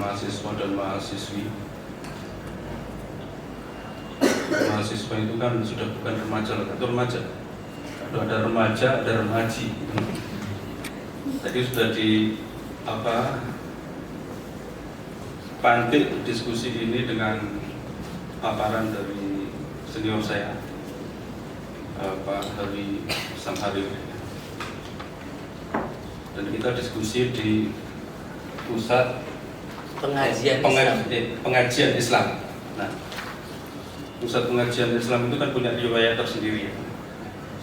mahasiswa dan mahasiswi. Mahasiswa itu kan sudah bukan remaja atau remaja. Kalau ada remaja, ada remaji. Tadi sudah pantik diskusi ini dengan paparan dari senior saya, Pak Hari Samharir. Dan kita diskusi di pusat pengajian Islam. Nah, pusat pengajian Islam itu kan punya riwayat tersendiri ya.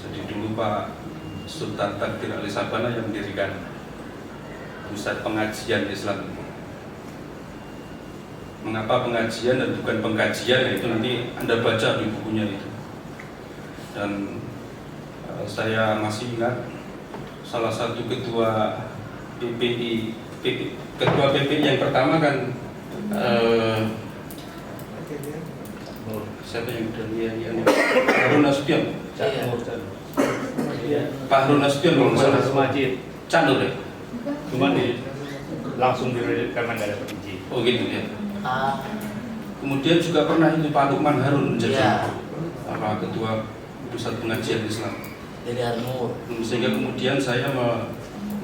Jadi dulu Pak Sultan Takdir Ali Sabana yang mendirikan pusat pengajian Islam. Mengapa pengajian dan bukan pengkajian, ya itu nanti Anda baca di bukunya itu. Dan saya masih ingat salah satu ketua PPI yang pertama kan siapa yang dari Harun Nasution. Pak Harun Nasution kalau nggak salah. Candur ya. Cuma langsung karena nggak dapat izin. Oh gitu ya. Kemudian juga pernah itu Pak Lukman Harun menjadi ketua pusat pengajian Islam. Dari Armur. Sehingga kemudian saya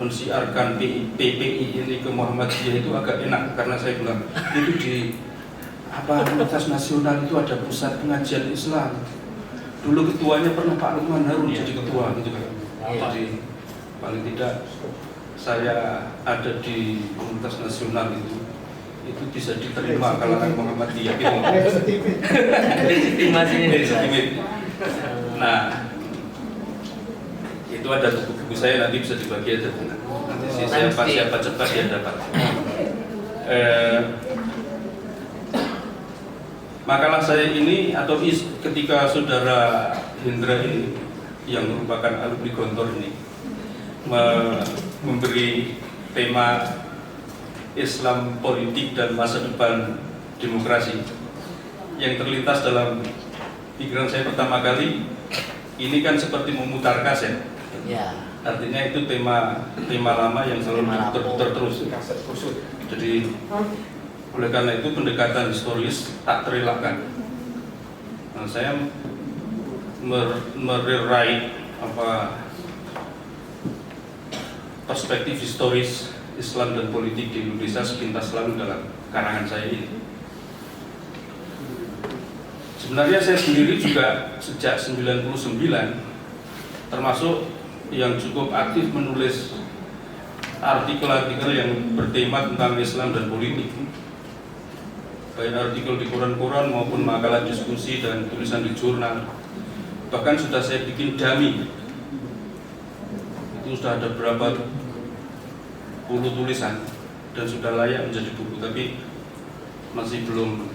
mensiarkan PPI ini ke Muhammadiyah itu agak enak karena saya bilang itu di Universitas Nasional itu ada pusat pengajian Islam. Dulu ketuanya pernah Pak Lukman Harun jadi ketua gitu kan. Jadi paling tidak saya ada di Universitas Nasional itu bisa diterima kalangan Muhammadiyah gitu. Legitimate. Nah, itu ada buku-buku saya, nanti bisa dibagi aja. Nanti siapa cepat dia dapat. Makalah saya ini atau ketika saudara Hendra ini yang merupakan alumni Gontor ini memberi tema Islam politik dan masa depan demokrasi, yang terlintas dalam pikiran saya pertama kali ini kan seperti memutar kaset. Ya. Artinya itu tema lama yang selalu terus. Jadi oleh karena itu pendekatan historis tak terelakkan. Nah, saya merewrite perspektif historis Islam dan politik di Indonesia sepintas selalu dalam karangan saya ini. Sebenarnya saya sendiri juga sejak 99 termasuk yang cukup aktif menulis artikel-artikel yang bertema tentang Islam dan politik, baik artikel di koran-koran maupun makalah diskusi dan tulisan di jurnal. Bahkan sudah saya bikin dummy, itu sudah ada berapa puluh tulisan dan sudah layak menjadi buku, tapi masih belum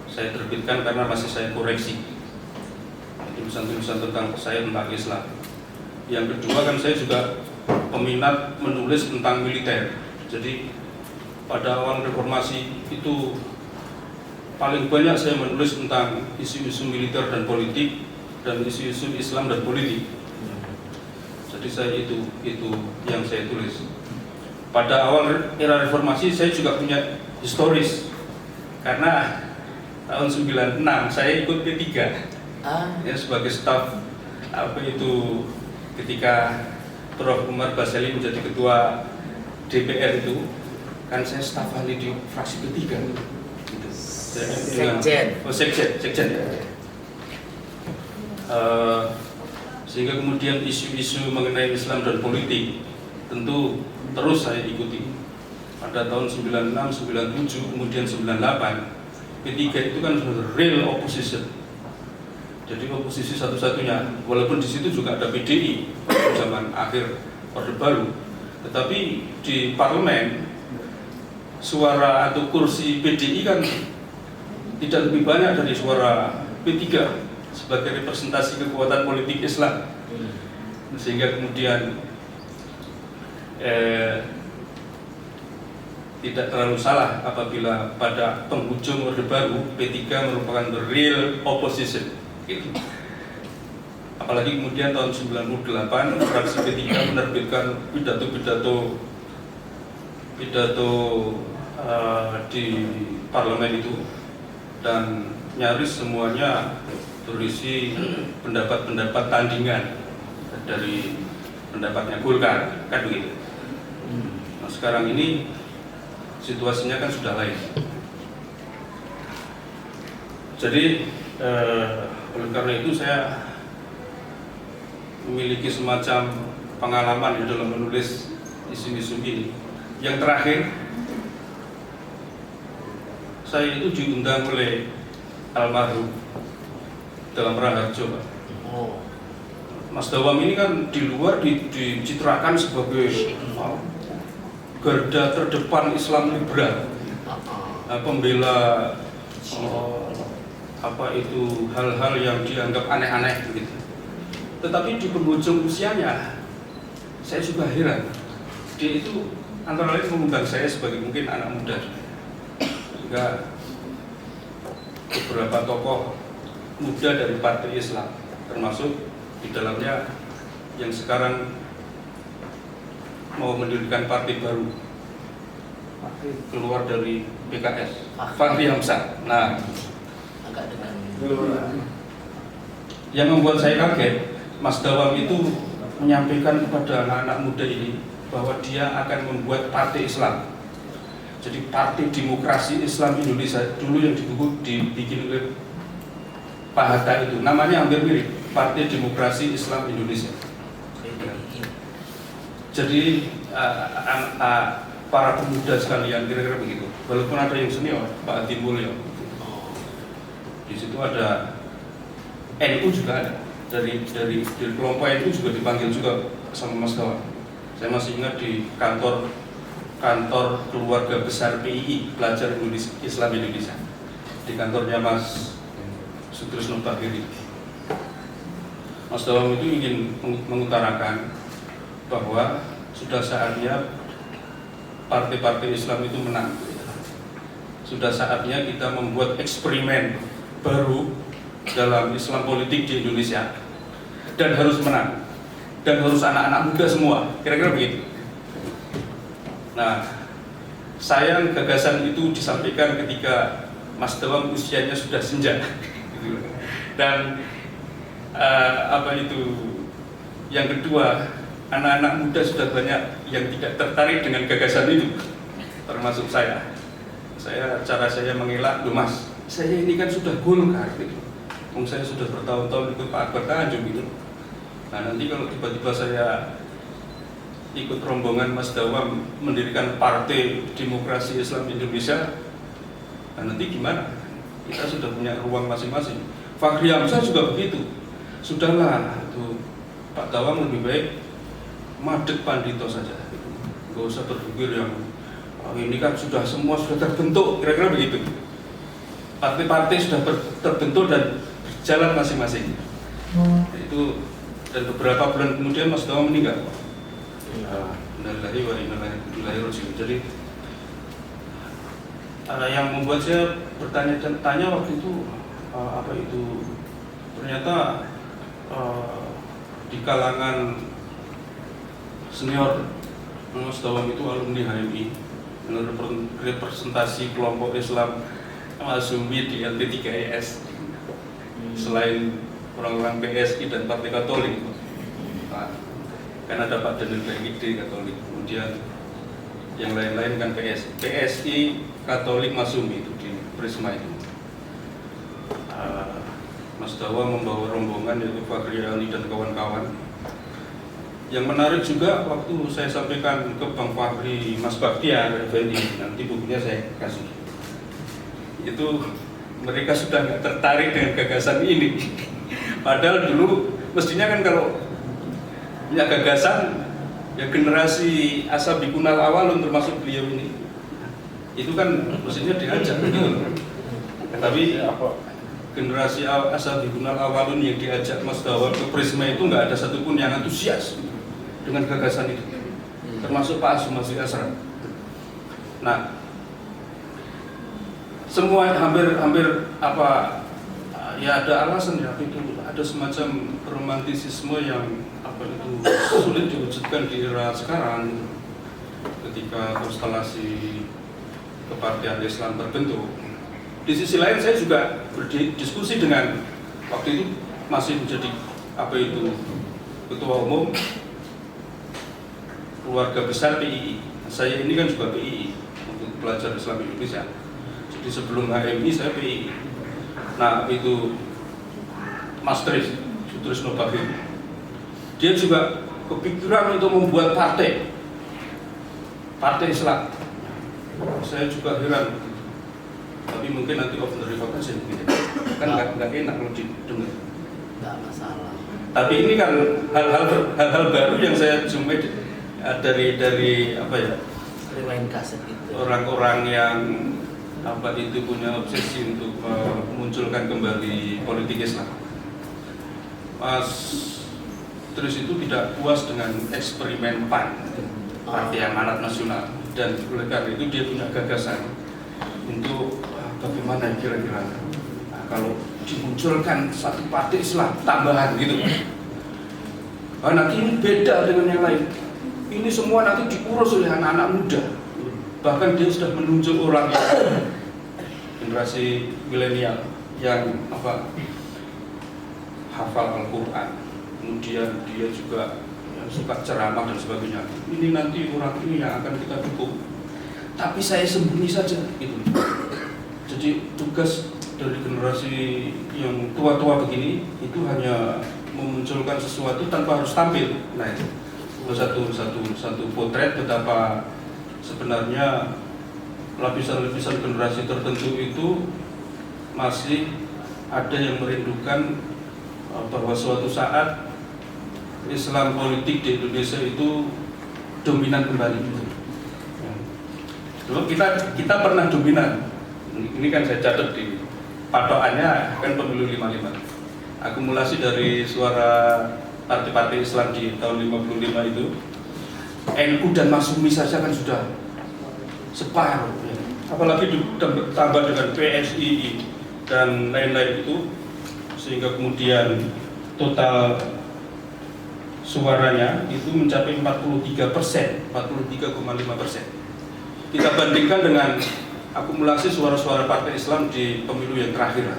saya terbitkan karena masih saya koreksi tulisan-tulisan tentang Islam. Yang kedua kan saya juga peminat menulis tentang militer. Jadi pada awal reformasi itu paling banyak saya menulis tentang isu-isu militer dan politik dan isu-isu Islam dan politik. Jadi saya itu yang saya tulis. Pada awal era reformasi saya juga punya historis karena tahun 96 saya ikut P3 ya, sebagai staf ketika Prof. Umar Baseli menjadi ketua DPR itu kan saya staf ahli di fraksi P3 gitu. Sekjen ya. Sehingga kemudian isu-isu mengenai Islam dan politik tentu terus saya ikuti. Pada tahun 96, 97, kemudian 98 P3 itu kan real opposition. Jadi oposisi satu-satunya, walaupun di situ juga ada PDI zaman akhir Orde Baru, tetapi di parlemen suara atau kursi PDI kan tidak lebih banyak dari suara P3 sebagai representasi kekuatan politik Islam. Sehingga kemudian tidak terlalu salah apabila pada penghujung Orde Baru P3 merupakan the real opposition. Apalagi kemudian tahun 98 fraksi P3 menerbitkan pidato-pidato pidato di parlemen itu, dan nyaris semuanya berisi pendapat-pendapat tandingan dari pendapatnya Golkar, kan begitu. Nah, sekarang ini situasinya kan sudah lain. Jadi oleh karena itu saya memiliki semacam pengalaman di dalam menulis isu-isu ini. Yang terakhir, saya itu diundang oleh almarhum dalam Raharjo, Pak. Oh. Mas Dawam ini kan di luar dicitrakan sebagai garda terdepan Islam liberal, pembela hal-hal yang dianggap aneh-aneh begitu. Tetapi di penghujung usianya, saya juga heran. Dia itu antara lain mengundang saya sebagai mungkin anak muda, sehingga beberapa tokoh muda dari Partai Islam, termasuk di dalamnya yang sekarang mau mendirikan partai baru, keluar dari PKS, Fahri Hamzah. Nah, Agak dengan yang membuat saya kaget, Mas Dawam itu menyampaikan kepada anak-anak muda ini bahwa dia akan membuat partai Islam. Jadi Partai Demokrasi Islam Indonesia dulu yang dibikin oleh Pak Hatta itu, namanya hampir mirip, Partai Demokrasi Islam Indonesia. Jadi para pemuda sekalian, kira-kira begitu. Walaupun ada yang senior, Pak Adi Mulyo, di situ ada NU juga ada, dari kelompok NU juga dipanggil juga sama Mas Dawam. Saya masih ingat di kantor keluarga besar PII, Pelajar Islam Indonesia, di kantornya Mas Sutrisno Bagiri. Mas Dawam itu ingin mengutarakan bahwa sudah saatnya partai-partai Islam itu menang. Sudah saatnya kita membuat eksperimen baru dalam Islam politik di Indonesia, dan harus menang, dan harus anak-anak muda semua, kira-kira begitu. Nah, sayang gagasan itu disampaikan ketika Mas Dawam usianya sudah senja, dan yang kedua, anak-anak muda sudah banyak yang tidak tertarik dengan gagasan itu, termasuk saya. Cara saya mengelak, loh Mas, saya ini kan sudah Golkar gitu. Saya sudah bertahun-tahun ikut Pak Akbar Tanjung gitu. Nah, nanti kalau tiba-tiba saya ikut rombongan Mas Dawam mendirikan Partai Demokrasi Islam Indonesia, nah nanti gimana? Kita sudah punya ruang masing-masing. Fahri Hamzah juga begitu. Sudahlah, tuh Pak Dawam lebih baik madeg Pandito saja. Gak usah berpikir yang ini kan semua sudah terbentuk, kira-kira begitu. Partai-partai sudah terbentuk dan berjalan masing-masing. Itu, dan beberapa bulan kemudian Mas Dawam meninggal. Innalillahi wa inna ilaihi raji'un. Jadi yang membuat saya bertanya-tanya waktu itu ternyata di kalangan senior Mas Dawam itu alumni HMI, representasi kelompok Islam Masyumi di LT3IS, selain orang-orang PSI dan Partai Katolik. Nah, kan ada Pak Daniel Baikide Katolik, kemudian yang lain-lain kan PSI Katolik Masyumi itu di Prisma itu. Mas Dawam membawa rombongan yaitu Fahri Ali dan kawan-kawan. Yang menarik juga waktu saya sampaikan ke Bang Fahri, Mas Baktiar Effendi, nanti bukunya saya kasih. Itu mereka sudah nggak tertarik dengan gagasan ini. Padahal dulu mestinya kan kalau punya gagasan ya generasi Ashabikunal Awalun termasuk beliau ini, itu kan mestinya diajak gitu. Tapi generasi Ashabikunal Awalun yang diajak Mas Dawam ke Prisma itu nggak ada satupun yang antusias dengan gagasan itu, termasuk Pak Azumasi Asra. Nah, semua hampir ya ada alasan ya, itu ada semacam romantisisme yang sulit diwujudkan di era sekarang. ketika konstelasi kepartian Islam terbentuk. Di sisi lain saya juga berdiskusi dengan waktu itu masih menjadi ketua umum keluarga besar PII. Saya ini kan juga PII untuk pelajar Islam Indonesia. Jadi sebelum HMI saya PII. Nah itu Mas Sutrisno Bagir, dia juga kepikiran untuk membuat partai Islam. Saya juga heran, tapi mungkin nanti off the record saya begini. Kan nggak enak kalau didengar. Nggak masalah. Tapi ini kan hal-hal baru yang saya jumpai dari apa ya? Rewind kaset itu. Orang-orang yang itu punya obsesi untuk memunculkan kembali politik Islam. Mas terus itu tidak puas dengan eksperimen PAN, Partai Amanat Nasional, dan oleh karena itu dia punya gagasan untuk bagaimana kira-kira kalau dimunculkan satu partai Islam tambahan gitu. Nanti ini beda dengan yang lain. Ini semua nanti diurus oleh anak-anak muda. Bahkan dia sudah menunjuk orang yang generasi milenial yang hafal Al-Quran, kemudian dia juga suka ceramah dan sebagainya. Ini nanti orang ini yang akan kita dukung. Tapi saya sembunyi saja gitu. Jadi tugas dari generasi yang tua-tua begini itu hanya memunculkan sesuatu tanpa harus tampil. Nah itu satu potret betapa sebenarnya lapisan-lapisan generasi tertentu itu masih ada yang merindukan bahwa suatu saat Islam politik di Indonesia itu dominan kembali. Dulu kita pernah dominan. Ini kan saya catat di patokannya kan pemilu 55. Akumulasi dari suara partai-partai Islam di tahun 55 itu, NU dan Masyumi saja kan sudah separuh. Apalagi ditambah dengan PSI dan lain-lain itu, sehingga kemudian total suaranya itu mencapai 43%, 43,5%. Kita bandingkan dengan akumulasi suara-suara partai Islam di pemilu yang terakhir,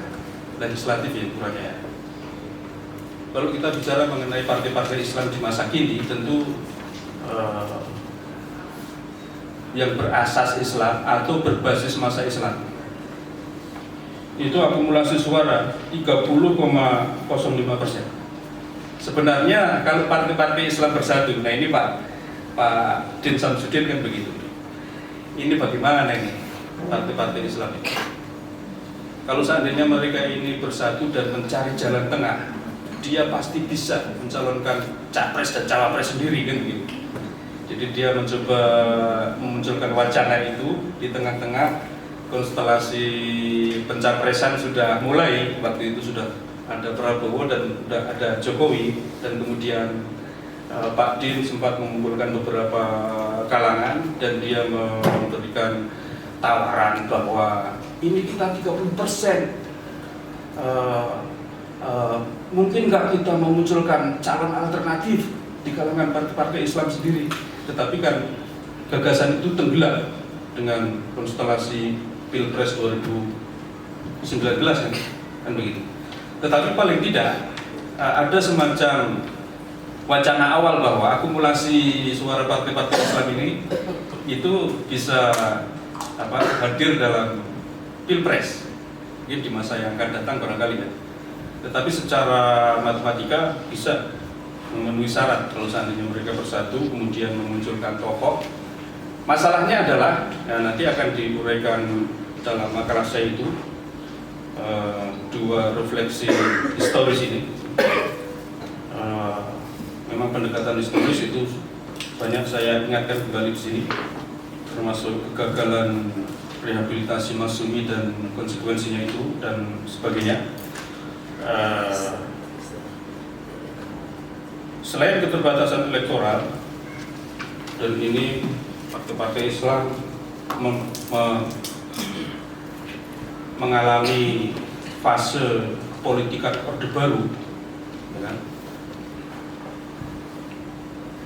legislatif yang kurangnya. Kalau kita bicara mengenai partai-partai Islam di masa kini, tentu yang berasas Islam atau berbasis masa Islam itu akumulasi suara 30,05%. Sebenarnya kalau partai-partai Islam bersatu, nah ini Pak Din Samsudin kan begitu. Ini bagaimana ini partai-partai Islam ini? Kalau seandainya mereka ini bersatu dan mencari jalan tengah, dia pasti bisa mencalonkan capres dan cawapres sendiri kan begitu. Jadi dia mencoba memunculkan wacana itu di tengah-tengah konstelasi pencapresan sudah mulai. Waktu itu sudah ada Prabowo dan sudah ada Jokowi, dan kemudian Pak Din sempat mengumpulkan beberapa kalangan dan dia memberikan tawaran bahwa ini kita 30%, mungkin nggak kita memunculkan calon alternatif di kalangan partai-partai Islam sendiri. Tetapi kan gagasan itu tenggelam dengan konstelasi Pilpres 2019 kan begitu. Tetapi paling tidak ada semacam wacana awal bahwa akumulasi suara partai-partai Islam ini itu bisa hadir dalam Pilpres mungkin di masa yang akan datang barangkali ya. Tetapi secara matematika bisa memenuhi syarat kalau seandainya mereka bersatu kemudian memunculkan tokoh. Masalahnya adalah nanti akan diuraikan dalam makalah saya itu dua refleksi historis ini. Memang pendekatan historis itu banyak saya ingatkan kembali di sini, termasuk kegagalan rehabilitasi Masyumi dan konsekuensinya itu dan sebagainya. Selain keterbatasan elektoral, dan ini partai-partai Islam mengalami fase politika orde baru, ya kan?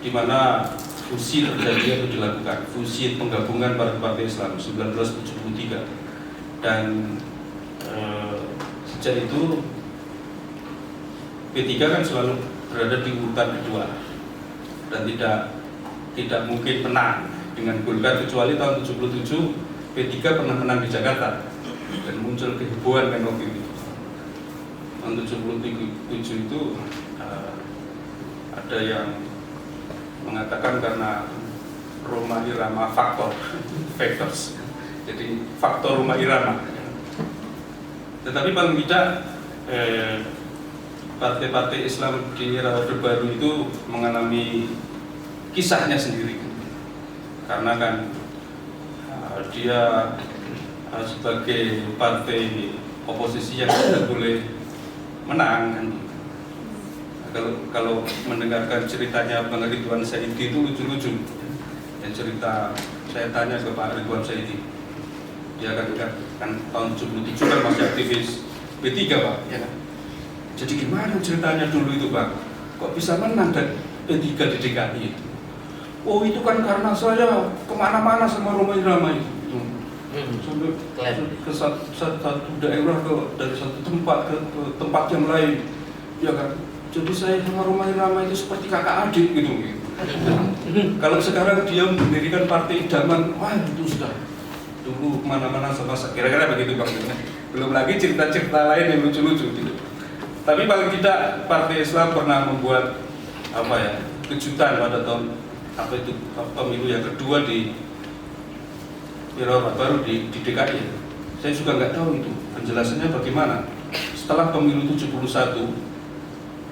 Di mana fusi terjadi atau dilakukan, fusi penggabungan partai Islam 1973, dan sejak itu P3 kan selalu berada di urutan kedua dan tidak mungkin menang dengan Golkar, kecuali tahun 77 P3 pernah menang di Jakarta dan muncul kehebohan kan waktu itu. Tahun 77 itu ada yang mengatakan karena Roma Irama factors, jadi faktor Roma Irama. Tetapi paling tidak partai-partai Islam di era Orde Baru itu mengalami kisahnya sendiri, karena kan dia sebagai partai oposisi yang tidak boleh menang kan. Kalau mendengarkan ceritanya Bang Ridwan Saidi itu lucu-lucu. Dan cerita, saya tanya ke Pak Ridwan Saidi, dia kan tahun 77 kan masih aktivis P3 Pak, ya kan? Jadi gimana ceritanya dulu itu Pak? Kok bisa menang dan P3 di DKI? Oh itu kan karena saya kemana-mana sama Roma Irama itu. Sampai ke satu daerah, dari satu tempat ke tempat yang lain, ya kan? Jadi saya sama Roma Irama itu seperti kakak adik gitu. Kalau sekarang dia mendirikan partai idaman, wah itu sudah dulu kemana-mana sama saya. Kira-kira begitu Bang. Belum lagi cerita-cerita lain yang lucu-lucu gitu. Tapi paling tidak partai Islam pernah membuat kejutan pada tahun pemilu yang kedua di era baru di DKI. Saya juga nggak tahu itu penjelasannya bagaimana. Setelah pemilu 71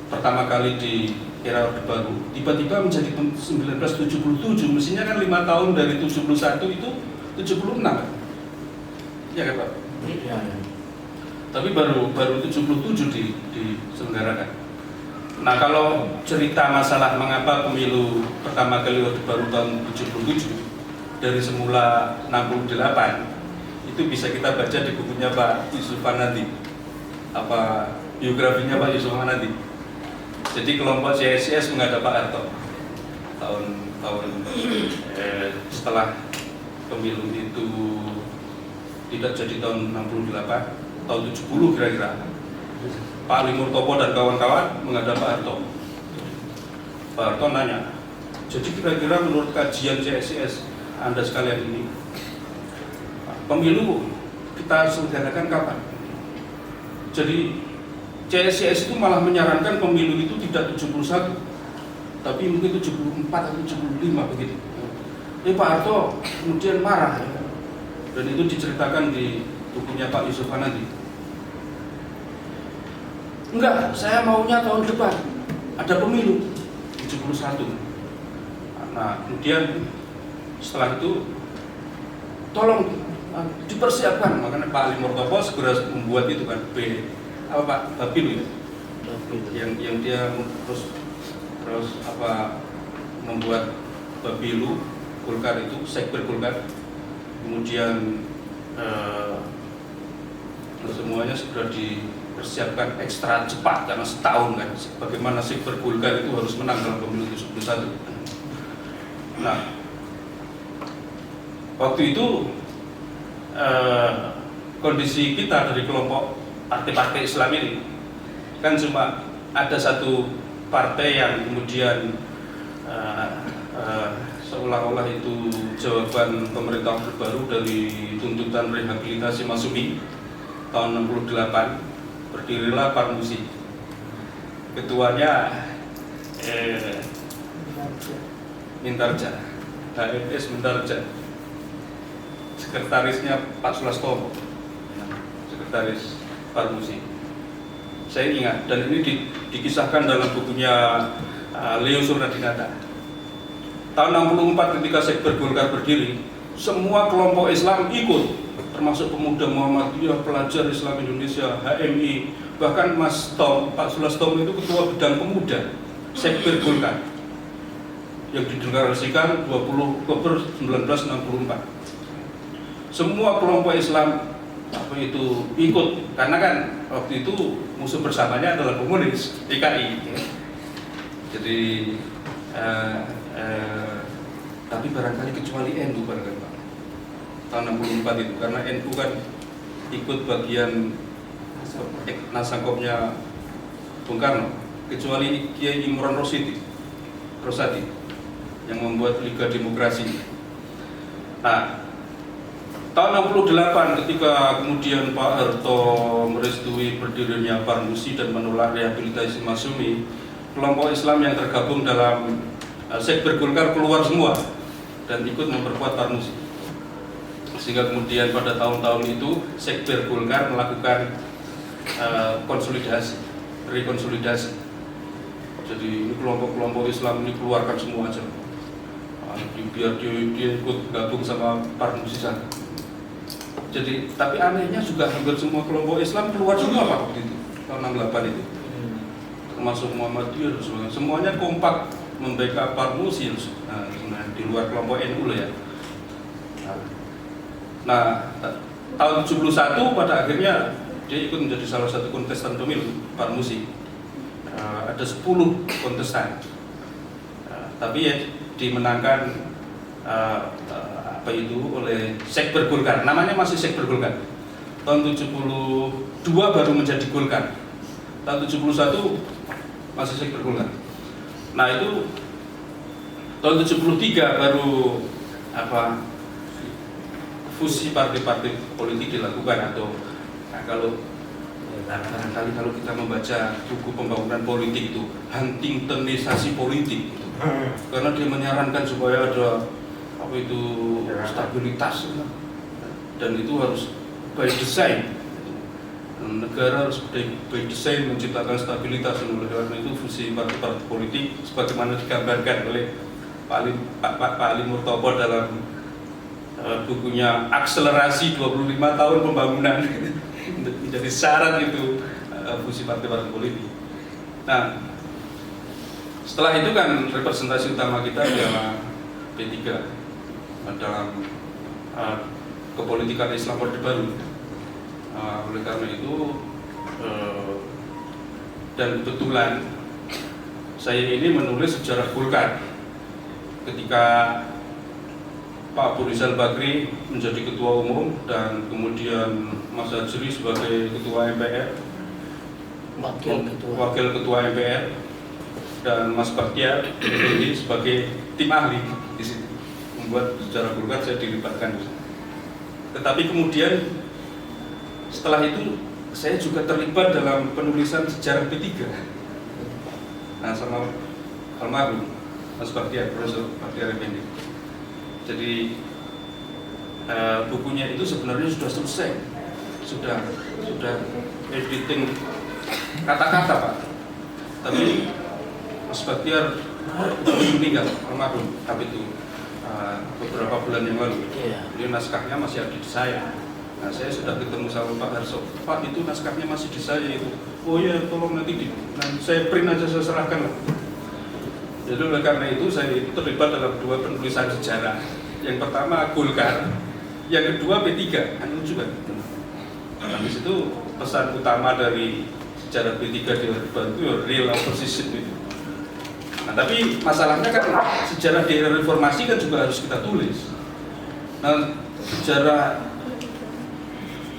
pertama kali di era Orde Baru, tiba-tiba menjadi 1977, mestinya kan 5 tahun dari 71 itu 76 kan? Ya kan Pak? Iya. Tapi baru 77 diselenggarakan. Nah kalau cerita masalah mengapa pemilu pertama kali Orde Baru tahun 77 dari semula 68 itu bisa kita baca di bukunya Pak Yusuf Hanadi, biografinya Pak Yusuf Hanadi. Jadi kelompok CSIS menghadap Pak Harto tahun setelah pemilu itu tidak jadi tahun 68, tahun 70 kira-kira. Pak Ali Murtopo dan kawan-kawan menghadap Pak Harto. Pak Harto nanya, jadi kira-kira menurut kajian CSIS Anda sekalian ini, pemilu kita selenggarakan kapan? Jadi CSIS itu malah menyarankan pemilu itu tidak 71, tapi mungkin 74 atau 75 begitu. Pak Harto kemudian marah, dan itu diceritakan di bukunya Pak Yusuf Hanadi. Enggak, saya maunya tahun depan ada pemilu 71. Nah kemudian setelah itu tolong dipersiapkan, makanya Pak Ali Murtopo segera membuat itu kan Bapilu ya, yang dia terus membuat Bapilu Golkar itu sekber Golkar, kemudian semuanya sudah dipersiapkan ekstra cepat karena setahun kan, bagaimana sekber Golkar itu harus menang dalam pemilu 71. Nah waktu itu kondisi kita dari kelompok partai-partai Islam ini kan cuma ada satu partai yang kemudian seolah-olah itu jawaban pemerintah Orde Baru dari tuntutan rehabilitasi Masyumi tahun 68, berdirilah Parmusi. Ketuanya Mintarja, HMS Mintarja. Sekretarisnya Pak Sulastomo, sekretaris Parmusi. Saya ingat, dan ini dikisahkan dalam bukunya Leo Surnadinata. Tahun 64 ketika sekber Golkar berdiri, semua kelompok Islam ikut, termasuk pemuda Muhammadiyah, pelajar Islam Indonesia, HMI, bahkan Mas Tom, Pak Sulastomo itu ketua bidang pemuda sekber Golkar yang dideklarasikan 20 Oktober 1964. Semua kelompok Islam itu ikut, karena kan waktu itu musuh bersamanya adalah komunis PKI. Jadi Tapi barangkali kecuali NU barangkali Pak. Tahun 64 itu, karena NU kan ikut bagian nasangkopnya Bung Karno, kecuali Kiai Imron Rosadi yang membuat Liga Demokrasi. Nah, tahun 68 ketika kemudian Pak Harto merestui berdirinya Parmusi dan menolak rehabilitasi Masyumi, kelompok Islam yang tergabung dalam Sekber Golkar keluar semua dan ikut memperkuat Parmusi. Sehingga kemudian pada tahun-tahun itu Sekber Golkar melakukan rekonsolidasi. Jadi ini kelompok-kelompok Islam ini keluarkan semua aja. Biar dia ikut gabung sama Parmusi sana. Jadi, tapi anehnya juga hampir semua kelompok Islam keluar semua Pak waktu itu, tahun 68 itu. Termasuk Muhammadiyah, semuanya kompak membackup Parmusi. Nah, di luar kelompok NU lah ya. Nah, tahun 71 pada akhirnya dia ikut menjadi salah satu kontestan pemilu Parmusi. Ada 10 kontestan, tapi ya dimenangkan oleh Sekber Golkar. Namanya masih Sekber Golkar. Tahun 72 baru menjadi Golkar. Tahun 71 masih Sekber Golkar. Nah itu tahun 73 baru fusi partai-partai politik dilakukan atau kalau kita membaca buku pembangunan politik itu Huntingtonisasi politik gitu. Karena dia menyarankan supaya ada stabilitas dan itu harus by design. Negara harus by design menciptakan stabilitas. Oleh karena itu fusi partai-partai politik sebagaimana digambarkan oleh Pak Ali Murtopo dalam bukunya Akselerasi 25 tahun Pembangunan menjadi syarat itu fusi partai-partai politik. Nah, setelah itu kan representasi utama kita adalah P3 dalam kepolitikan Islam Orde Baru. Oleh karena itu dan kebetulan saya ini menulis sejarah Golkar ketika Pak Abu Rizal Bakri menjadi ketua umum dan kemudian Mas Hajri sebagai ketua MPR, wakil ketua MPR, dan Mas Baktiar ini sebagai tim ahli di situ. Membuat sejarah Golkar saya dilibatkan. Tetapi kemudian setelah itu saya juga terlibat dalam penulisan sejarah P3. Nah, sama almarhum Mas Baktiar, Profesor Baktiar Effendi. Jadi bukunya itu sebenarnya sudah selesai, sudah editing kata-kata Pak. Tapi Mas Baktiar meninggal almarhum tapi itu beberapa bulan yang lalu. Jadi naskahnya masih ada di saya. Nah, saya sudah ketemu sama Pak Harso. Pak, itu naskahnya masih di saya itu. Oh ya, tolong nanti saya print aja, saya serahkan lah. Jadi oleh karena itu saya terlibat dalam 2 penulisan sejarah. Yang pertama Golkar, yang kedua P3. Anu juga. Habis itu pesan utama dari sejarah P3 di Orde Baru itu real opposition itu. Nah, tapi masalahnya kan sejarah di era reformasi kan juga harus kita tulis. Nah, sejarah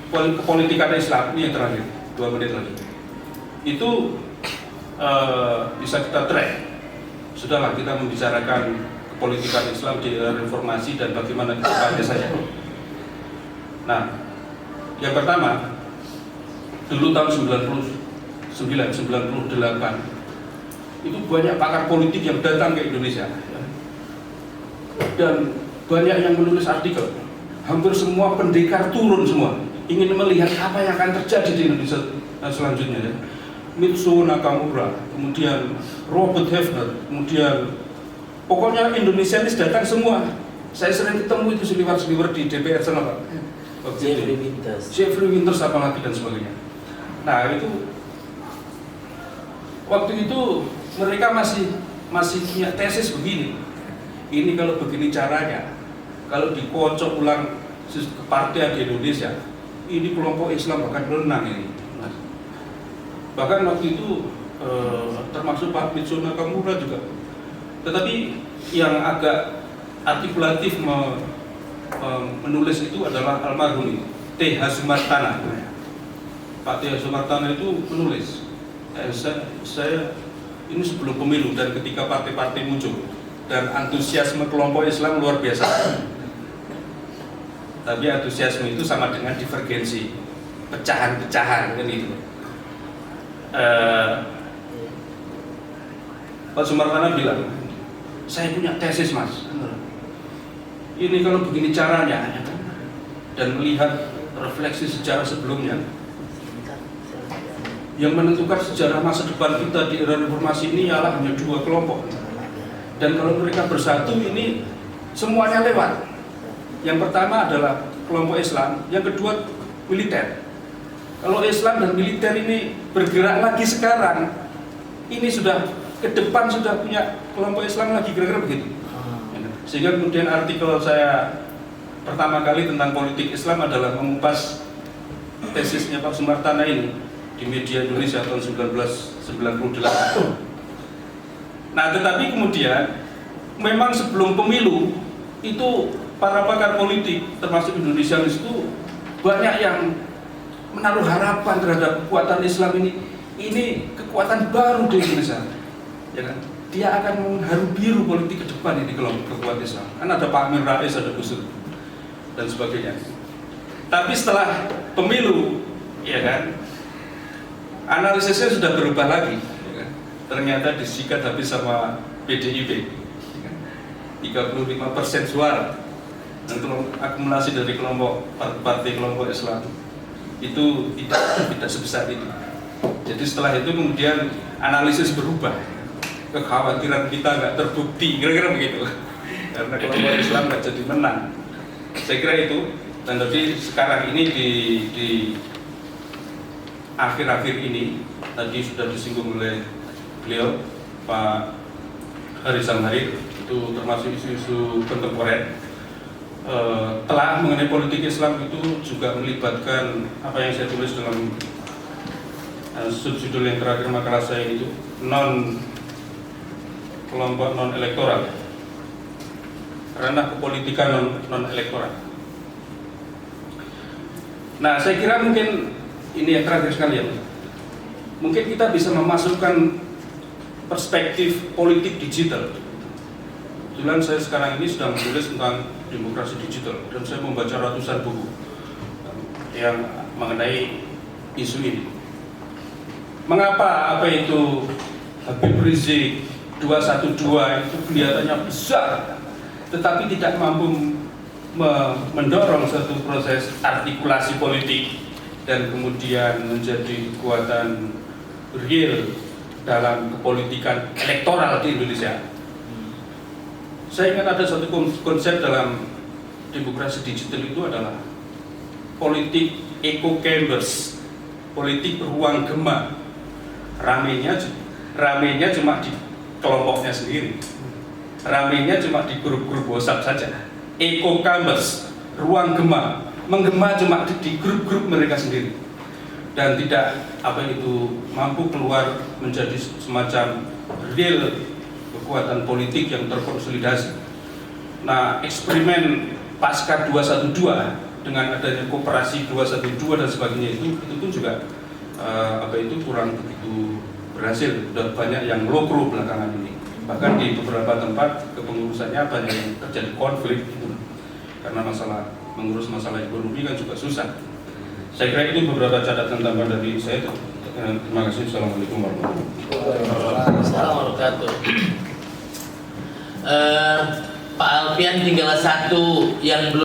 kepolitikan Islam ini yang terakhir 2 menit lagi. Itu bisa kita track. Sudahlah kita membicarakan kepolitikan Islam di era reformasi dan bagaimana kedepannya saja. Nah, yang pertama dulu tahun 98 itu banyak pakar politik yang datang ke Indonesia dan banyak yang menulis artikel. Hampir semua pendekar turun semua, ingin melihat apa yang akan terjadi di Indonesia selanjutnya. Mitsuo Nakamura, kemudian Robert Hefner, kemudian pokoknya Indonesianis datang semua. Saya sering ketemu itu seliwar-seliwar di DPR sana Pak. Jeffrey Winters apalagi dan sebagainya. Nah itu waktu itu mereka masih punya tesis begini. Ini kalau begini caranya, kalau dikocok ulang kepartian di Indonesia, ini kelompok Islam akan menang ini. Bahkan waktu itu termasuk Pak Mitsuo Nakamura juga. Tetapi yang agak artikulatif menulis itu adalah almarhum T.H. Sumartana. Pak T.H. Sumartana itu menulis. Saya ini sebelum pemilu dan ketika partai-partai muncul dan antusiasme kelompok Islam luar biasa. Tapi antusiasme itu sama dengan divergensi, pecahan-pecahan kan itu. Pak Sumartana bilang, saya punya tesis mas. Ini kalau begini caranya, dan melihat refleksi sejarah sebelumnya, yang menentukan sejarah masa depan kita di era reformasi ini ialah hanya dua kelompok. Dan kalau mereka bersatu ini semuanya lewat. Yang pertama adalah kelompok Islam, yang kedua militer. Kalau Islam dan militer ini bergerak lagi sekarang, ini sudah ke depan sudah punya kelompok Islam lagi, kira-kira begitu. Sehingga kemudian artikel saya pertama kali tentang politik Islam adalah mengupas tesisnya Pak Sumartana ini di media Indonesia tahun 1998. Nah, tetapi kemudian memang sebelum pemilu itu para pakar politik termasuk Indonesianis itu banyak yang menaruh harapan terhadap kekuatan Islam ini kekuatan baru di Indonesia, ya kan? Dia akan mengharu biru politik ke depan ini kelompok kekuatan Islam. Kan ada Pak Amin Rais, ada Gus Dur dan sebagainya. Tapi setelah pemilu, ya kan, analisisnya sudah berubah lagi. Ya kan? Ternyata disikat habis sama PDIP, ya kan? 35% suara. Dan akumulasi dari kelompok partai kelompok Islam itu tidak sebesar itu. Jadi setelah itu kemudian analisis berubah. Kekhawatiran kita nggak terbukti, kira-kira begitu. Karena kelompok Islam nggak jadi menang. Saya kira itu. Dan tadi sekarang ini di akhir-akhir ini tadi sudah disinggung oleh beliau Pak Haris Samharir, itu termasuk isu-isu kontemporer. Telah mengenai politik Islam itu juga melibatkan apa yang saya tulis dalam subjudul yang terakhir makalah saya itu, kelompok non elektoral, ranah kepolitikan non elektoral. Nah, saya kira mungkin ini yang terakhir sekali ya. Mungkin kita bisa memasukkan perspektif politik digital. Kebetulan saya sekarang ini sedang menulis tentang demokrasi digital dan saya membaca ratusan buku yang mengenai isu ini. Mengapa apa itu Habib Rizik 212 itu kelihatannya besar, tetapi tidak mampu mendorong satu proses artikulasi politik dan kemudian menjadi kekuatan real dalam kepolitikan elektoral di Indonesia. Saya ingat ada satu konsep dalam demokrasi digital itu adalah politik echo chambers, politik ruang gema. Ramenya cuma di kelompoknya sendiri, ramenya cuma di grup-grup WhatsApp saja. Echo chambers, ruang gema, menggema cuma di grup-grup mereka sendiri, dan tidak mampu keluar menjadi semacam real kekuatan politik yang terkonsolidasi. Nah, eksperimen pasca 212 dengan adanya koperasi 212 dan sebagainya itu pun juga kurang begitu berhasil. Sudah banyak yang lokro belakangan ini. Bahkan di beberapa tempat kepengurusannya banyak yang terjadi konflik gitu. Karena mengurus masalah ekonomi kan juga susah. Saya kira itu beberapa catatan tambahan dari saya. Terima kasih. Assalamualaikum warahmatullahi wabarakatuh. Pak Alfian tinggal satu yang belum